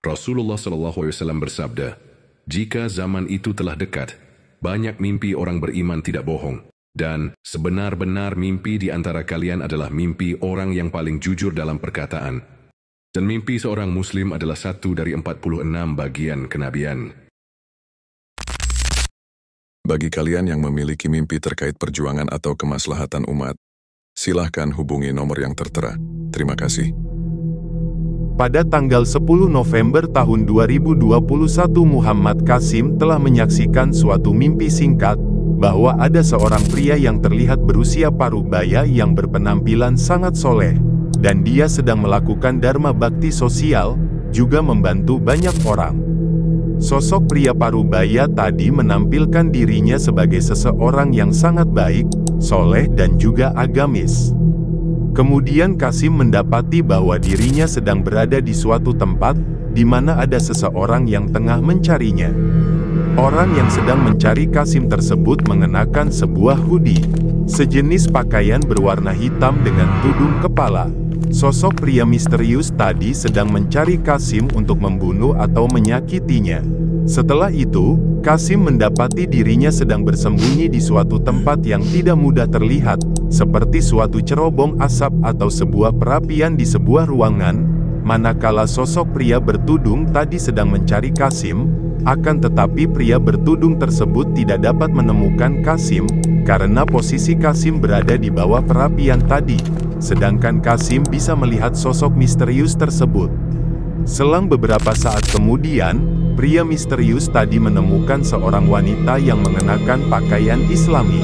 Rasulullah SAW bersabda, "Jika zaman itu telah dekat, banyak mimpi orang beriman tidak bohong, dan sebenar-benar mimpi di antara kalian adalah mimpi orang yang paling jujur dalam perkataan. Dan mimpi seorang muslim adalah satu dari 46 bagian kenabian." Bagi kalian yang memiliki mimpi terkait perjuangan atau kemaslahatan umat, silahkan hubungi nomor yang tertera. Terima kasih. Pada tanggal 10 November tahun 2021, Muhammad Qasim telah menyaksikan suatu mimpi singkat, bahwa ada seorang pria yang terlihat berusia parubaya yang berpenampilan sangat soleh, dan dia sedang melakukan dharma bakti sosial, juga membantu banyak orang. Sosok pria parubaya tadi menampilkan dirinya sebagai seseorang yang sangat baik, soleh dan juga agamis. Kemudian Qasim mendapati bahwa dirinya sedang berada di suatu tempat, di mana ada seseorang yang tengah mencarinya. Orang yang sedang mencari Qasim tersebut mengenakan sebuah hoodie, sejenis pakaian berwarna hitam dengan tudung kepala. Sosok pria misterius tadi sedang mencari Qasim untuk membunuh atau menyakitinya. Setelah itu, Qasim mendapati dirinya sedang bersembunyi di suatu tempat yang tidak mudah terlihat, seperti suatu cerobong asap atau sebuah perapian di sebuah ruangan, manakala sosok pria bertudung tadi sedang mencari Qasim. Akan tetapi pria bertudung tersebut tidak dapat menemukan Qasim, karena posisi Qasim berada di bawah perapian tadi, sedangkan Qasim bisa melihat sosok misterius tersebut. Selang beberapa saat kemudian, pria misterius tadi menemukan seorang wanita yang mengenakan pakaian Islami.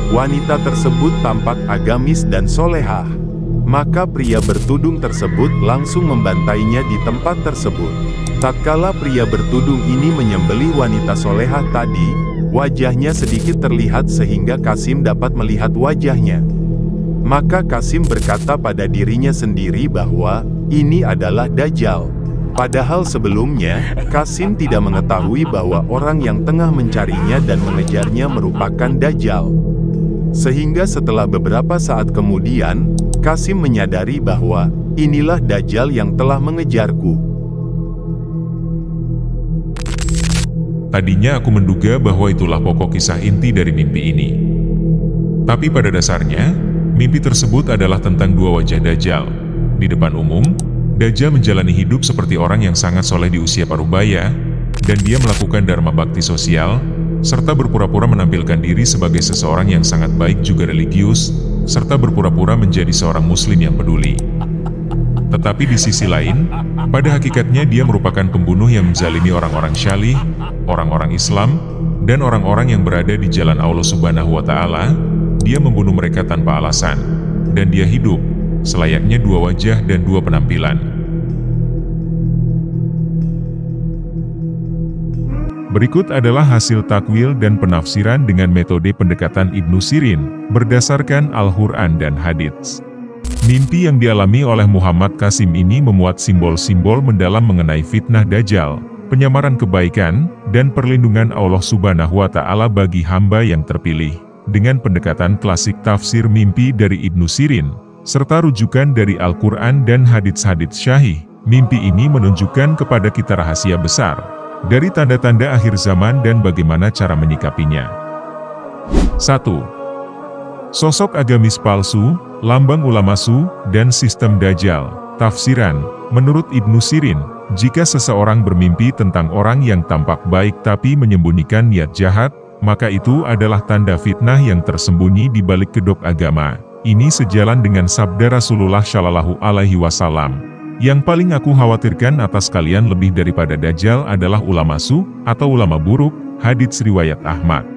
Wanita tersebut tampak agamis dan solehah. Maka pria bertudung tersebut langsung membantainya di tempat tersebut. Tatkala pria bertudung ini menyembelih wanita solehah tadi, wajahnya sedikit terlihat sehingga Qasim dapat melihat wajahnya. Maka Qasim berkata pada dirinya sendiri bahwa ini adalah Dajjal. Padahal sebelumnya, Qasim tidak mengetahui bahwa orang yang tengah mencarinya dan mengejarnya merupakan Dajjal. Sehingga setelah beberapa saat kemudian, Qasim menyadari bahwa inilah Dajjal yang telah mengejarku. Tadinya aku menduga bahwa itulah pokok kisah inti dari mimpi ini. Tapi pada dasarnya, mimpi tersebut adalah tentang dua wajah Dajjal. Di depan umum, Dajjal menjalani hidup seperti orang yang sangat soleh di usia parubaya, dan dia melakukan dharma bakti sosial, serta berpura-pura menampilkan diri sebagai seseorang yang sangat baik juga religius, serta berpura-pura menjadi seorang muslim yang peduli. Tetapi di sisi lain, pada hakikatnya dia merupakan pembunuh yang menzalimi orang-orang syalih, orang-orang Islam, dan orang-orang yang berada di jalan Allah Subhanahu wa Ta'ala. Dia membunuh mereka tanpa alasan, dan dia hidup selayaknya dua wajah dan dua penampilan. Berikut adalah hasil takwil dan penafsiran dengan metode pendekatan Ibnu Sirin, berdasarkan Al-Quran dan Hadits. Mimpi yang dialami oleh Muhammad Qasim ini memuat simbol-simbol mendalam mengenai fitnah Dajjal, penyamaran kebaikan, dan perlindungan Allah Subhanahu wa Ta'ala bagi hamba yang terpilih. Dengan pendekatan klasik tafsir mimpi dari Ibnu Sirin, serta rujukan dari Al-Quran dan hadits-hadits syahih, mimpi ini menunjukkan kepada kita rahasia besar dari tanda-tanda akhir zaman dan bagaimana cara menyikapinya. 1. Sosok agamis palsu, lambang ulama su, dan sistem Dajjal. Tafsiran, menurut Ibnu Sirin, jika seseorang bermimpi tentang orang yang tampak baik tapi menyembunyikan niat jahat, maka itu adalah tanda fitnah yang tersembunyi di balik kedok agama. Ini sejalan dengan sabda Rasulullah Shallallahu Alaihi Wasallam. Yang paling aku khawatirkan atas kalian lebih daripada Dajjal adalah ulama su, atau ulama buruk, hadits riwayat Ahmad.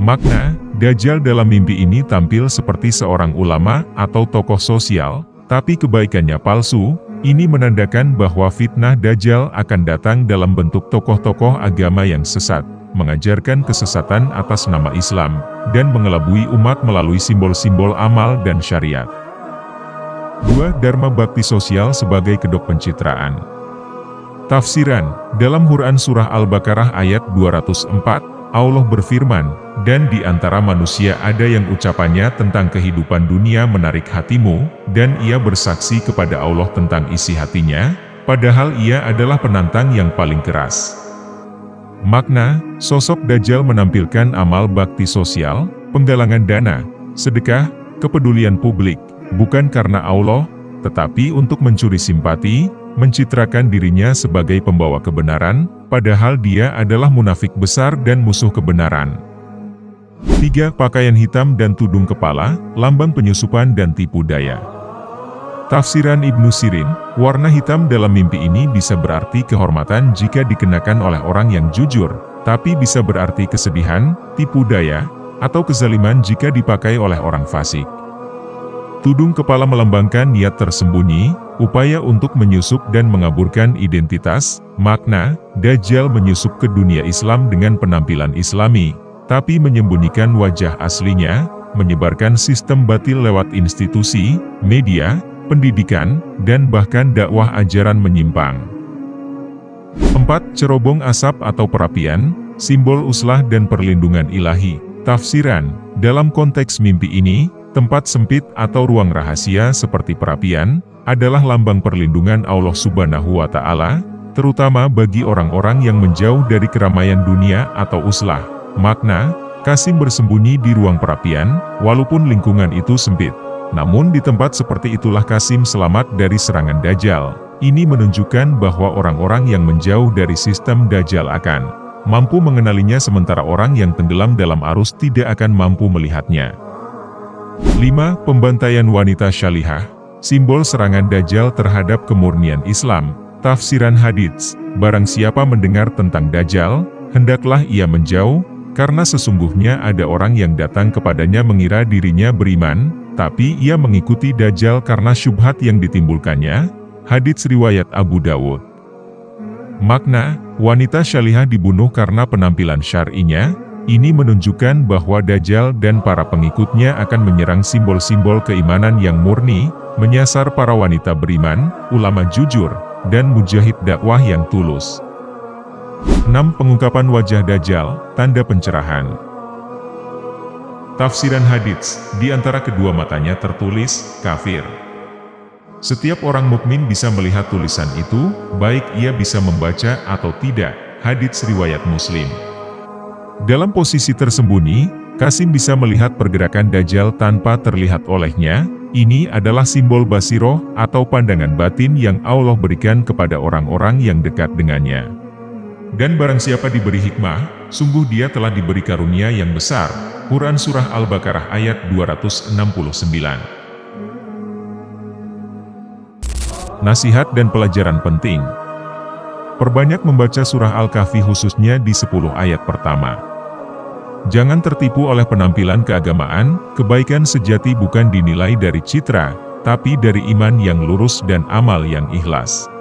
Makna, Dajjal dalam mimpi ini tampil seperti seorang ulama atau tokoh sosial, tapi kebaikannya palsu. Ini menandakan bahwa fitnah Dajjal akan datang dalam bentuk tokoh-tokoh agama yang sesat, mengajarkan kesesatan atas nama Islam, dan mengelabui umat melalui simbol-simbol amal dan syariat. 2. Dharma bakti sosial sebagai kedok pencitraan. Tafsiran, dalam Quran Surah Al-Baqarah ayat 204, Allah berfirman, dan di antara manusia ada yang ucapannya tentang kehidupan dunia menarik hatimu, dan ia bersaksi kepada Allah tentang isi hatinya, padahal ia adalah penantang yang paling keras. Makna, sosok Dajjal menampilkan amal bakti sosial, penggalangan dana, sedekah, kepedulian publik, bukan karena Allah, tetapi untuk mencuri simpati, mencitrakan dirinya sebagai pembawa kebenaran, padahal dia adalah munafik besar dan musuh kebenaran. 3. Pakaian hitam dan tudung kepala, lambang penyusupan dan tipu daya. Tafsiran Ibnu Sirin, warna hitam dalam mimpi ini bisa berarti kehormatan jika dikenakan oleh orang yang jujur, tapi bisa berarti kesedihan, tipu daya, atau kezaliman jika dipakai oleh orang fasik. Tudung kepala melambangkan niat tersembunyi, upaya untuk menyusup dan mengaburkan identitas, makna, Dajjal menyusup ke dunia Islam dengan penampilan Islami, tapi menyembunyikan wajah aslinya, menyebarkan sistem batil lewat institusi, media, pendidikan, dan bahkan dakwah ajaran menyimpang. 4. Cerobong asap atau perapian, simbol uslah dan perlindungan ilahi. Tafsiran, dalam konteks mimpi ini, tempat sempit atau ruang rahasia seperti perapian, adalah lambang perlindungan Allah Subhanahu wa Ta'ala, terutama bagi orang-orang yang menjauh dari keramaian dunia atau uslah. Makna, Qasim bersembunyi di ruang perapian, walaupun lingkungan itu sempit. Namun di tempat seperti itulah Qasim selamat dari serangan Dajjal. Ini menunjukkan bahwa orang-orang yang menjauh dari sistem Dajjal akan mampu mengenalinya, sementara orang yang tenggelam dalam arus tidak akan mampu melihatnya. 5. Pembantaian wanita syalihah, simbol serangan Dajjal terhadap kemurnian Islam. Tafsiran hadits, barang siapa mendengar tentang Dajjal, hendaklah ia menjauh, karena sesungguhnya ada orang yang datang kepadanya mengira dirinya beriman, tapi ia mengikuti Dajjal karena syubhat yang ditimbulkannya. Hadits riwayat Abu Dawud. Makna, wanita syalihah dibunuh karena penampilan syar'inya. Ini menunjukkan bahwa Dajjal dan para pengikutnya akan menyerang simbol-simbol keimanan yang murni, menyasar para wanita beriman, ulama jujur, dan mujahid dakwah yang tulus. 6. Pengungkapan wajah Dajjal, tanda pencerahan. Tafsiran hadits, di antara kedua matanya tertulis, kafir. Setiap orang mukmin bisa melihat tulisan itu, baik ia bisa membaca atau tidak. Hadits riwayat Muslim. Dalam posisi tersembunyi, Qasim bisa melihat pergerakan Dajjal tanpa terlihat olehnya. Ini adalah simbol basiroh atau pandangan batin yang Allah berikan kepada orang-orang yang dekat dengannya. Dan barang siapa diberi hikmah, sungguh dia telah diberi karunia yang besar. Quran Surah Al-Baqarah ayat 269. Nasihat dan pelajaran penting. Perbanyak membaca surah Al-Kahfi khususnya di 10 ayat pertama. Jangan tertipu oleh penampilan keagamaan, kebaikan sejati bukan dinilai dari citra, tapi dari iman yang lurus dan amal yang ikhlas.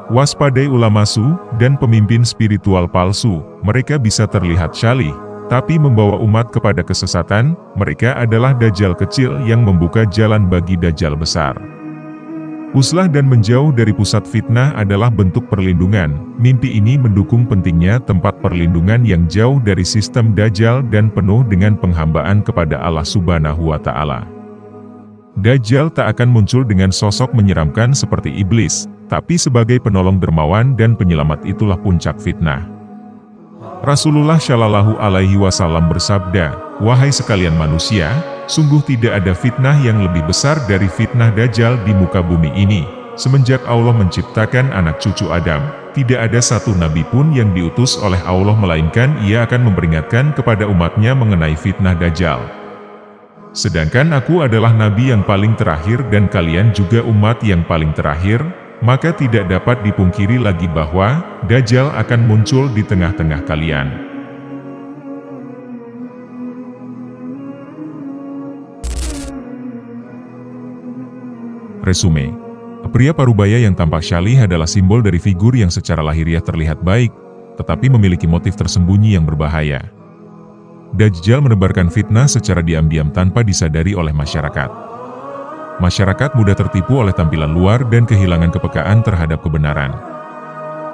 Waspadai ulama su dan pemimpin spiritual palsu, mereka bisa terlihat syalih, tapi membawa umat kepada kesesatan. Mereka adalah Dajjal kecil yang membuka jalan bagi Dajjal besar. Uslah dan menjauh dari pusat fitnah adalah bentuk perlindungan. Mimpi ini mendukung pentingnya tempat perlindungan yang jauh dari sistem Dajjal dan penuh dengan penghambaan kepada Allah Subhanahu wa Ta'ala. Dajjal tak akan muncul dengan sosok menyeramkan seperti iblis, tapi sebagai penolong dermawan dan penyelamat. Itulah puncak fitnah. Rasulullah Shallallahu Alaihi Wasallam bersabda, "Wahai sekalian manusia, sungguh tidak ada fitnah yang lebih besar dari fitnah Dajjal di muka bumi ini. Semenjak Allah menciptakan anak cucu Adam, tidak ada satu nabi pun yang diutus oleh Allah melainkan ia akan memperingatkan kepada umatnya mengenai fitnah Dajjal. Sedangkan aku adalah nabi yang paling terakhir dan kalian juga umat yang paling terakhir, maka tidak dapat dipungkiri lagi bahwa Dajjal akan muncul di tengah-tengah kalian." Resume. Pria parubaya yang tampak syalih adalah simbol dari figur yang secara lahiriah terlihat baik, tetapi memiliki motif tersembunyi yang berbahaya. Dajjal menebarkan fitnah secara diam-diam tanpa disadari oleh masyarakat. Masyarakat mudah tertipu oleh tampilan luar dan kehilangan kepekaan terhadap kebenaran.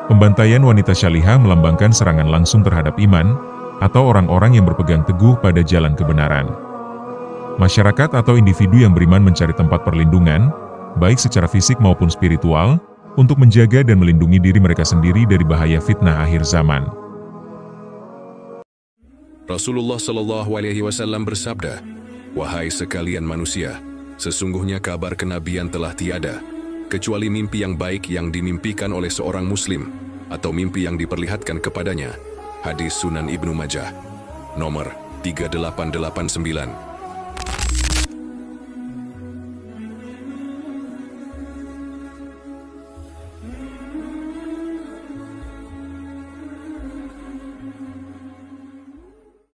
Pembantaian wanita syalihah melambangkan serangan langsung terhadap iman, atau orang-orang yang berpegang teguh pada jalan kebenaran. Masyarakat atau individu yang beriman mencari tempat perlindungan, baik secara fisik maupun spiritual, untuk menjaga dan melindungi diri mereka sendiri dari bahaya fitnah akhir zaman. Rasulullah Shallallahu Alaihi Wasallam bersabda, "Wahai sekalian manusia, sesungguhnya kabar kenabian telah tiada, kecuali mimpi yang baik yang dimimpikan oleh seorang muslim, atau mimpi yang diperlihatkan kepadanya." Hadis Sunan Ibnu Majah, nomor 3889.